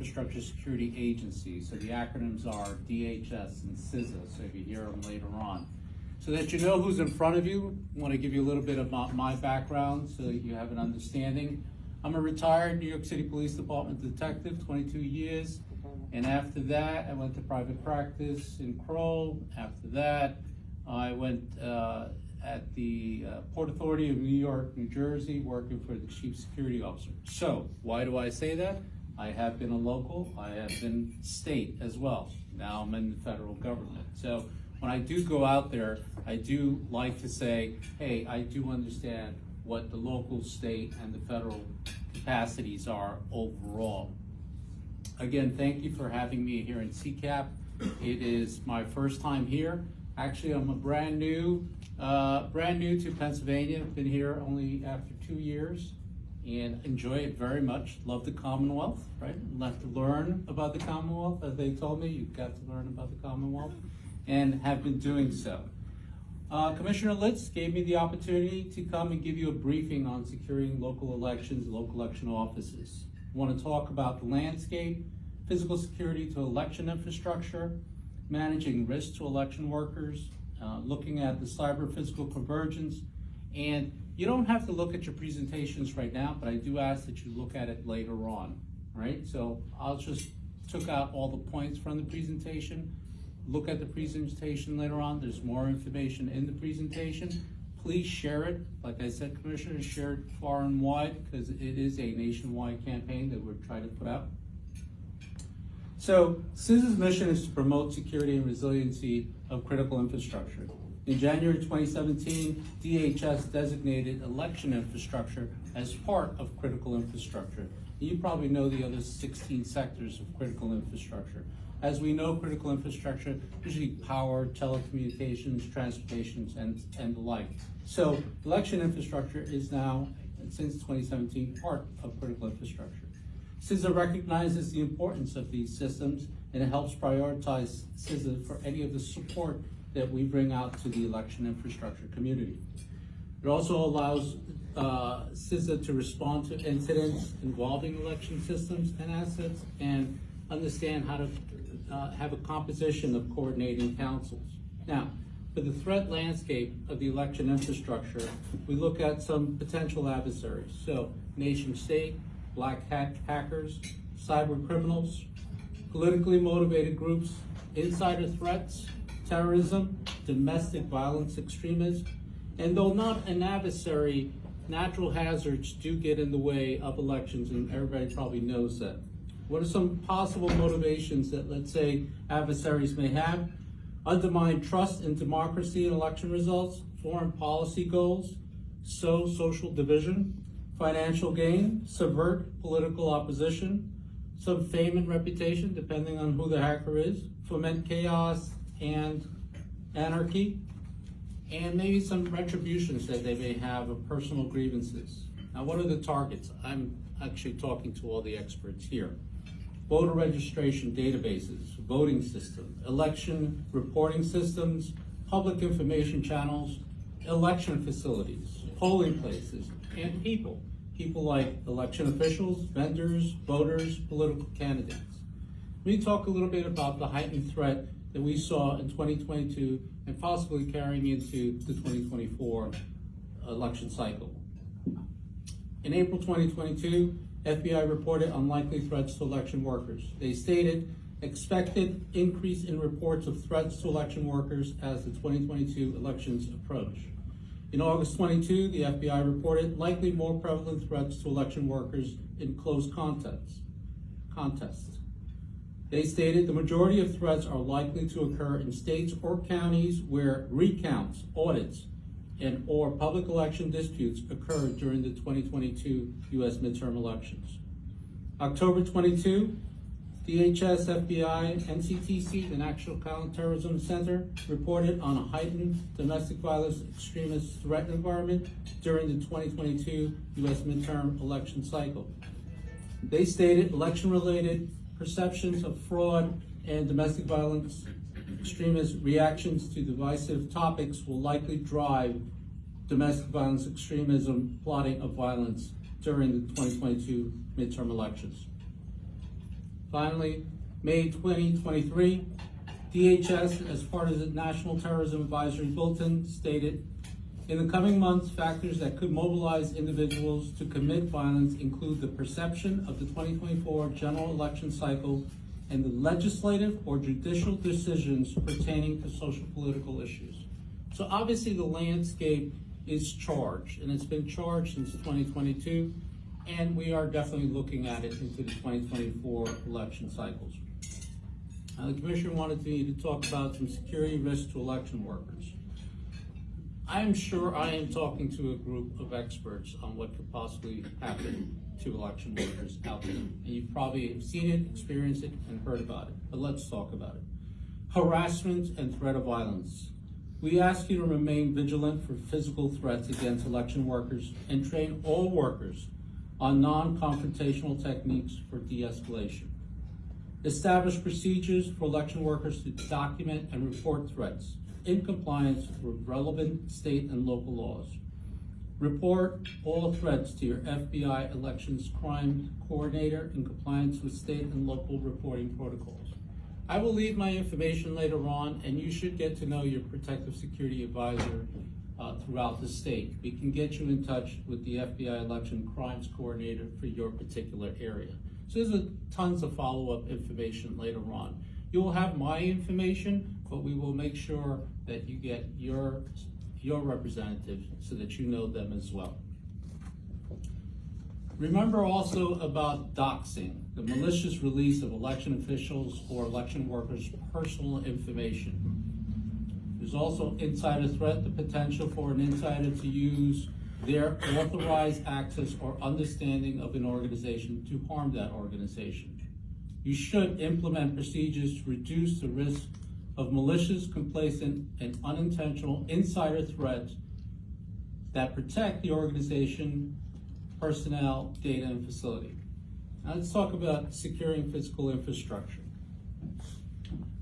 Infrastructure Security Agency. So the acronyms are DHS and CISA, so if you hear them later on. So that you know who's in front of you, I want to give you a little bit of my background so that you have an understanding. I'm a retired New York City Police Department detective, 22 years. And after that, I went to private practice in Kroll. After that, I went at the Port Authority of New York, New Jersey, working for the Chief Security Officer. So, why do I say that? I have been a local, I have been state as well. Now I'm in the federal government. So, when I do go out there, I do like to say, hey, I do understand what the local, state, and the federal capacities are overall. Again, thank you for having me here in CCAP. It is my first time here. Actually, I'm a brand new to Pennsylvania. I've been here only after 2 years and enjoy it very much. Love the Commonwealth, right? Love to learn about the Commonwealth. As they told me, you've got to learn about the Commonwealth, and have been doing so. Commissioner Litz gave me the opportunity to come and give you a briefing on securing local elections, local election offices. I want to talk about the landscape, physical security to election infrastructure, managing risk to election workers, looking at the cyber-physical convergence, and you don't have to look at your presentations right now, but I do ask that you look at it later on, right? So I'll just took out all the points from the presentation. Look at the presentation later on. There's more information in the presentation. Please share it. Like I said, Commissioner, share it far and wide because it is a nationwide campaign that we're trying to put out. So, CISA's mission is to promote security and resiliency of critical infrastructure. In January 2017, DHS designated election infrastructure as part of critical infrastructure. You probably know the other 16 sectors of critical infrastructure. As we know, critical infrastructure, usually power, telecommunications, transportations, and the like. So, election infrastructure is now, since 2017, part of critical infrastructure. CISA recognizes the importance of these systems, and it helps prioritize CISA for any of the support that we bring out to the election infrastructure community. It also allows CISA to respond to incidents involving election systems and assets, and understand how to have a composition of coordinating councils. Now, for the threat landscape of the election infrastructure, we look at some potential adversaries. So, nation state, black hat hackers, cyber criminals, politically motivated groups, insider threats, terrorism, domestic violence extremism, and though not an adversary, natural hazards do get in the way of elections, and everybody probably knows that. What are some possible motivations that, let's say, adversaries may have? Undermine trust in democracy and election results, foreign policy goals, sow social division, financial gain, subvert political opposition, some fame and reputation, depending on who the hacker is, foment chaos and anarchy, and maybe some retributions that they may have of personal grievances. Now, what are the targets? I'm actually talking to all the experts here. Voter registration databases, voting system, election reporting systems, public information channels, election facilities, polling places, and people. People like election officials, vendors, voters, political candidates. Let me talk a little bit about the heightened threat that we saw in 2022 and possibly carrying into the 2024 election cycle. In April 2022, FBI reported unlikely threats to election workers. They stated expected increase in reports of threats to election workers as the 2022 elections approach. In August 22, the FBI reported likely more prevalent threats to election workers in close contests. They stated the majority of threats are likely to occur in states or counties where recounts, audits, and or public election disputes occurred during the 2022 U.S. midterm elections. October 22, DHS, FBI, NCTC, the National Counterterrorism Center, reported on a heightened domestic violence extremist threat environment during the 2022 U.S. midterm election cycle. They stated election-related perceptions of fraud and domestic violence extremist reactions to divisive topics will likely drive domestic violence extremism plotting of violence during the 2022 midterm elections. Finally, May 2023, DHS, as part of the National Terrorism Advisory Bulletin, stated, in the coming months, factors that could mobilize individuals to commit violence include the perception of the 2024 general election cycle and the legislative or judicial decisions pertaining to social political issues. So obviously the landscape is charged, and it's been charged since 2022, and we are definitely looking at it into the 2024 election cycles. The Commissioner wanted me to talk about some security risks to election workers. I'm sure I am talking to a group of experts on what could possibly happen to election workers out there. And you probably have seen it, experienced it, and heard about it. But let's talk about it. Harassment and threat of violence. We ask you to remain vigilant for physical threats against election workers and train all workers on non-confrontational techniques for de-escalation. Establish procedures for election workers to document and report threats in compliance with relevant state and local laws. Report all threats to your FBI Elections Crime Coordinator in compliance with state and local reporting protocols. I will leave my information later on, and you should get to know your protective security advisor throughout the state. We can get you in touch with the FBI Election Crimes Coordinator for your particular area. So there's tons of follow-up information later on. You will have my information, but we will make sure that you get your representative so that you know them as well. Remember also about doxing, the malicious release of election officials or election workers' personal information. There's also insider threat, the potential for an insider to use their authorized access or understanding of an organization to harm that organization. You should implement procedures to reduce the risk of malicious, complacent, and unintentional insider threats that protect the organization, personnel, data, and facility. Now let's talk about securing physical infrastructure.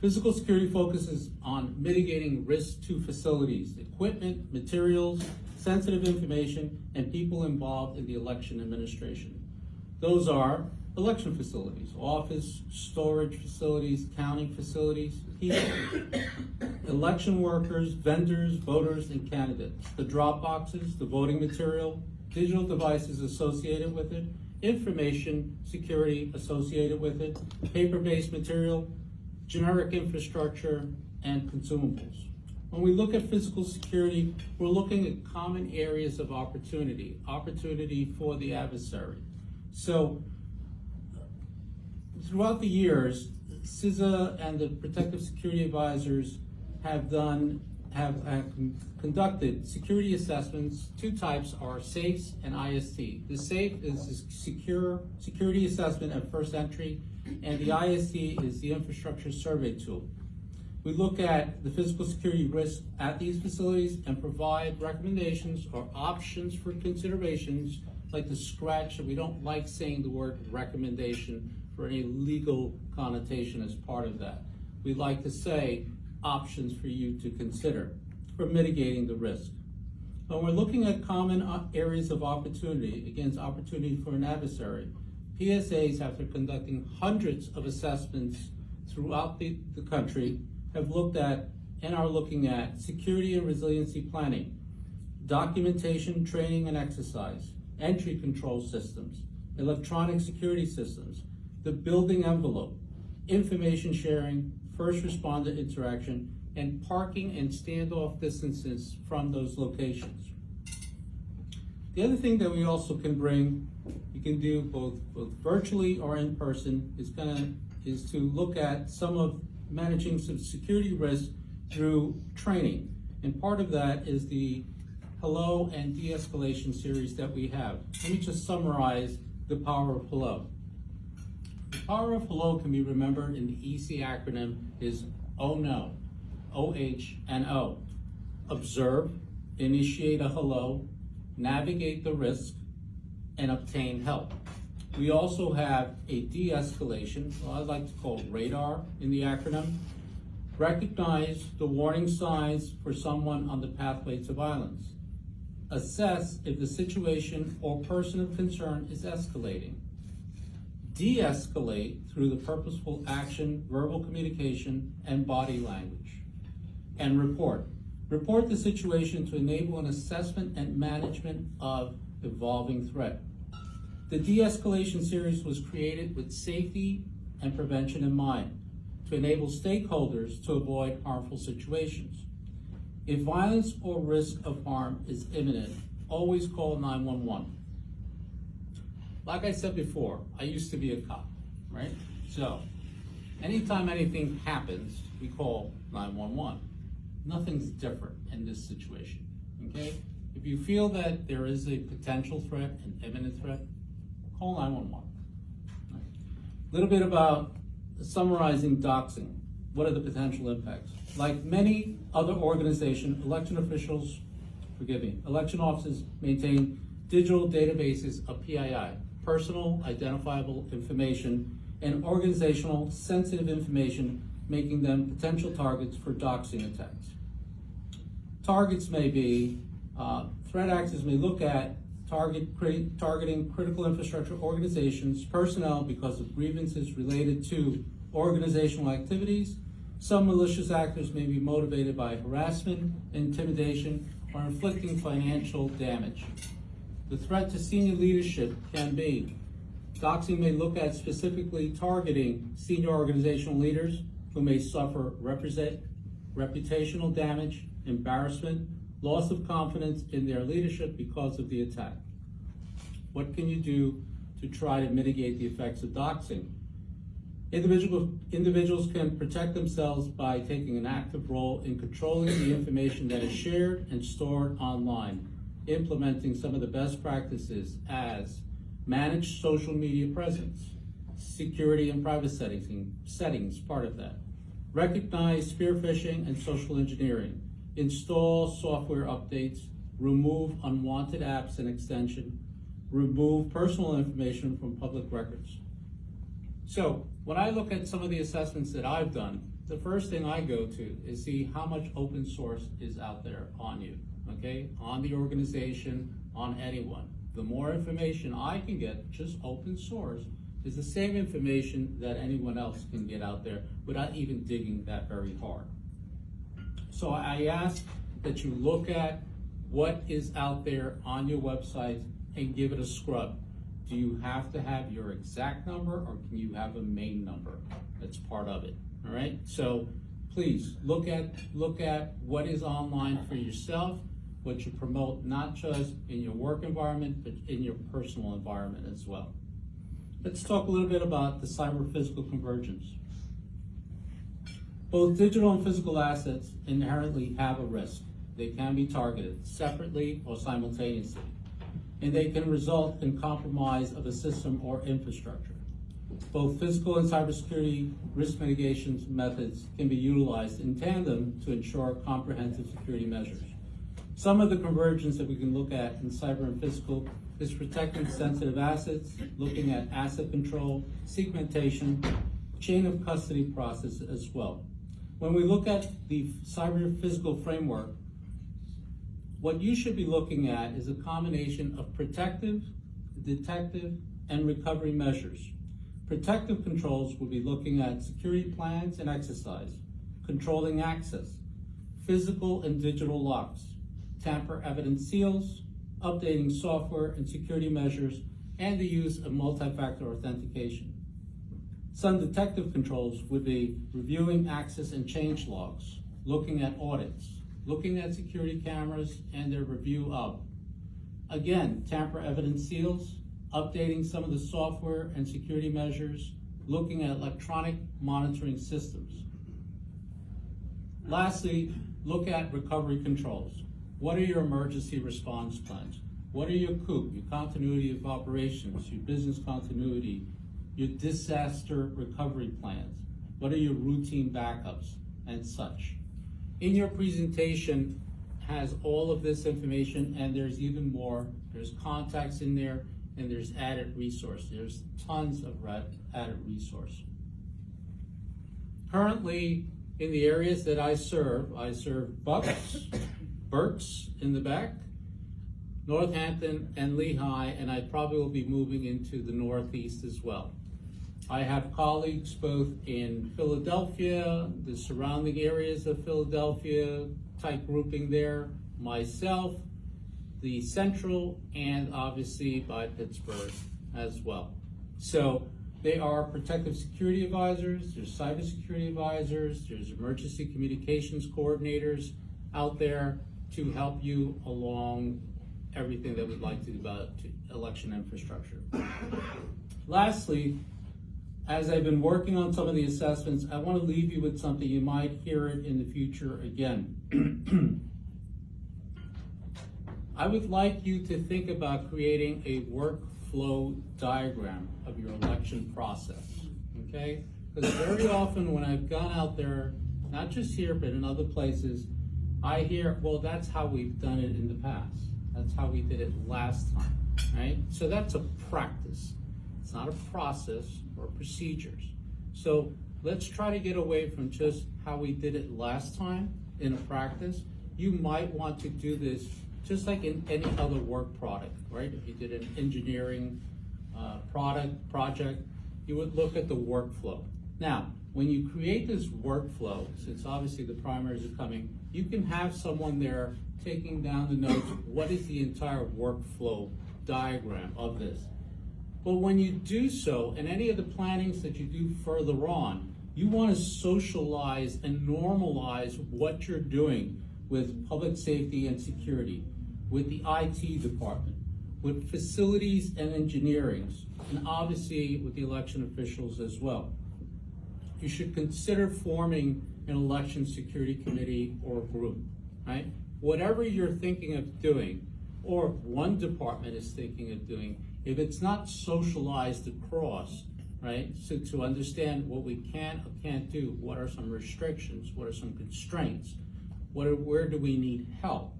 Physical security focuses on mitigating risk to facilities, equipment, materials, sensitive information, and people involved in the election administration. Those are election facilities, office, storage facilities, counting facilities, people, election workers, vendors, voters, and candidates, the drop boxes, the voting material, digital devices associated with it, information security associated with it, paper-based material, generic infrastructure, and consumables. When we look at physical security, we're looking at common areas of opportunity for the adversary. So throughout the years, CISA and the Protective Security Advisors have conducted security assessments. Two types are SAFEs and IST. The SAFE is the security assessment at first entry, and the IST is the infrastructure survey tool. We look at the physical security risks at these facilities and provide recommendations or options for considerations, like the scratch, that we don't like saying the word recommendation for any legal connotation as part of that. We like to say options for you to consider for mitigating the risk. When we're looking at common areas of opportunity against opportunity for an adversary, PSAs, after conducting hundreds of assessments throughout the country, have looked at and are looking at security and resiliency planning, documentation, training and exercise, entry control systems, electronic security systems, the building envelope, information sharing, first responder interaction, and parking and standoff distances from those locations. The other thing that we also can bring, you can do both virtually or in person, is to look at some of managing some security risks through training. And part of that is the Hello and de-escalation series that we have. Let me just summarize the power of Hello. The power of Hello can be remembered in the EC acronym is OHNO, O-H-N-O. Observe, initiate a hello, navigate the risk, and obtain help. We also have a de-escalation, what I like to call radar in the acronym. Recognize the warning signs for someone on the pathway to violence. Assess if the situation or person of concern is escalating. de-escalate through the purposeful action, verbal communication, and body language. And report. Report the situation to enable an assessment and management of evolving threat. The de-escalation series was created with safety and prevention in mind to enable stakeholders to avoid harmful situations. If violence or risk of harm is imminent, always call 911. Like I said before, I used to be a cop, right? So anytime anything happens, we call 911. Nothing's different in this situation, okay? If you feel that there is a potential threat, an imminent threat, call 911. Right. A little bit about summarizing doxing. What are the potential impacts? Like many other organizations, election offices maintain digital databases of PII, personal identifiable information, and organizational sensitive information, making them potential targets for doxing attacks. Targets may be, threat actors may look at targeting critical infrastructure organizations, personnel because of grievances related to organizational activities. Some malicious actors may be motivated by harassment, intimidation, or inflicting financial damage. The threat to senior leadership can be, doxing may look at specifically targeting senior organizational leaders who may suffer reputational damage, embarrassment, loss of confidence in their leadership because of the attack. What can you do to try to mitigate the effects of doxing? Individuals can protect themselves by taking an active role in controlling the information that is shared and stored online, implementing some of the best practices as managed social media presence, security and privacy settings, part of that. Recognize spear phishing and social engineering. Install software updates, remove unwanted apps and extensions, remove personal information from public records. So when I look at some of the assessments that I've done, the first thing I go to is see how much open source is out there on you, okay? On the organization, on anyone. The more information I can get, just open source, is the same information that anyone else can get out there without even digging that very hard. So I ask that you look at what is out there on your website and give it a scrub. Do you have to have your exact number, or can you have a main number that's part of it? All right. So please look at what is online for yourself, what you promote, not just in your work environment, but in your personal environment as well. Let's talk a little bit about the cyber-physical convergence. Both digital and physical assets inherently have a risk. They can be targeted separately or simultaneously, and they can result in compromise of a system or infrastructure. Both physical and cybersecurity risk mitigation methods can be utilized in tandem to ensure comprehensive security measures. Some of the convergence that we can look at in cyber and physical is protecting sensitive assets, looking at asset control, segmentation, chain of custody process as well. When we look at the cyber physical framework, what you should be looking at is a combination of protective, detective, and recovery measures. Protective controls will be looking at security plans and exercise, controlling access, physical and digital locks, tamper evidence seals, updating software and security measures, and the use of multi-factor authentication. Some detective controls would be reviewing access and change logs, looking at audits, looking at security cameras and their review of. Again, tamper evidence seals, updating some of the software and security measures, looking at electronic monitoring systems. Lastly, look at recovery controls. What are your emergency response plans? What are your COOP, your continuity of operations, your business continuity, your disaster recovery plans? What are your routine backups and such? In your presentation has all of this information, and there's even more. There's contacts in there, and there's added resource. There's tons of added resource. Currently, in the areas that I serve Bucks, Berks in the back, Northampton, and Lehigh, and I probably will be moving into the Northeast as well. I have colleagues both in Philadelphia, the surrounding areas of Philadelphia, type grouping there, myself, the central, and obviously by Pittsburgh as well. So they are protective security advisors, there's cybersecurity advisors, there's emergency communications coordinators out there to help you along everything that we'd like to do about election infrastructure. Lastly, as I've been working on some of the assessments, I want to leave you with something. You might hear it in the future again. I would like you to think about creating a workflow diagram of your election process, okay? Because very often when I've gone out there, not just here, but in other places, I hear, well, that's how we've done it in the past. That's how we did it last time, right? So that's a practice. It's not a process or procedures. So let's try to get away from just how we did it last time in a practice. You might want to do this just like in any other work product, right? If you did an engineering project, you would look at the workflow. Now, when you create this workflow, since obviously the primaries are coming, you can have someone there taking down the notes. What is the entire workflow diagram of this? But when you do so, and any of the plannings that you do further on, you want to socialize and normalize what you're doing with public safety and security, with the IT department, with facilities and engineering, and obviously with the election officials as well. You should consider forming an election security committee or group, right? Whatever you're thinking of doing, or one department is thinking of doing, if it's not socialized across, right? So to understand what we can or can't do, what are some restrictions, what are some constraints, where do we need help?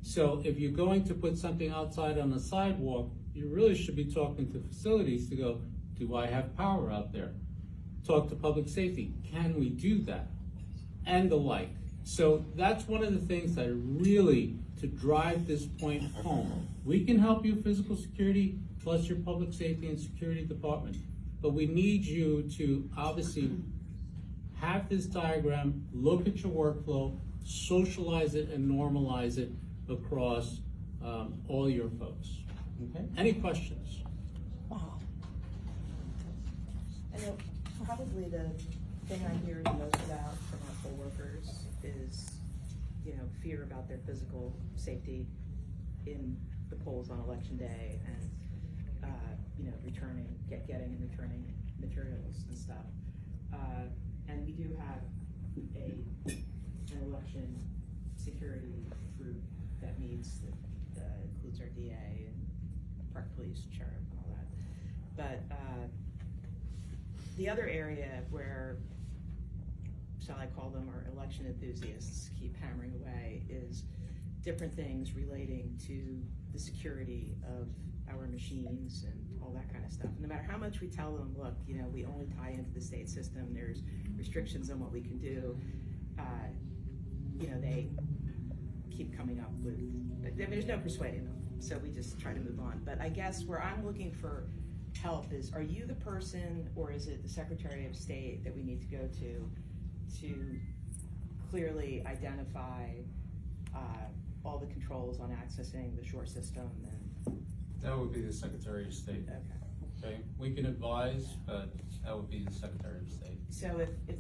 So if you're going to put something outside on the sidewalk, you really should be talking to facilities to go, do I have power out there? Talk to public safety, can we do that? And the like. So that's one of the things that really, to drive this point home. We can help you physical security plus your public safety and security department, but we need you to obviously have this diagram, look at your workflow, socialize it and normalize it across all your folks. Okay? Any questions? Wow. I know probably the thing I hear the most about from our poll workers is, fear about their physical safety in the polls on election day and, getting and returning materials and stuff. And we do have an election security group that meets, that includes our DA and Park Police, Sheriff, and all that. But the other area where, shall I call them, our election enthusiasts keep hammering away is different things relating to the security of our machines and all that kind of stuff. No matter how much we tell them, look, we only tie into the state system, there's restrictions on what we can do, they keep coming up with, there's no persuading them, so we just try to move on. But I guess where I'm looking for help is, are you the person, or is it the Secretary of State that we need to go to clearly identify all the controls on accessing the shore system? And That would be the Secretary of State. okay. Okay, we can advise, but that would be the Secretary of State. So if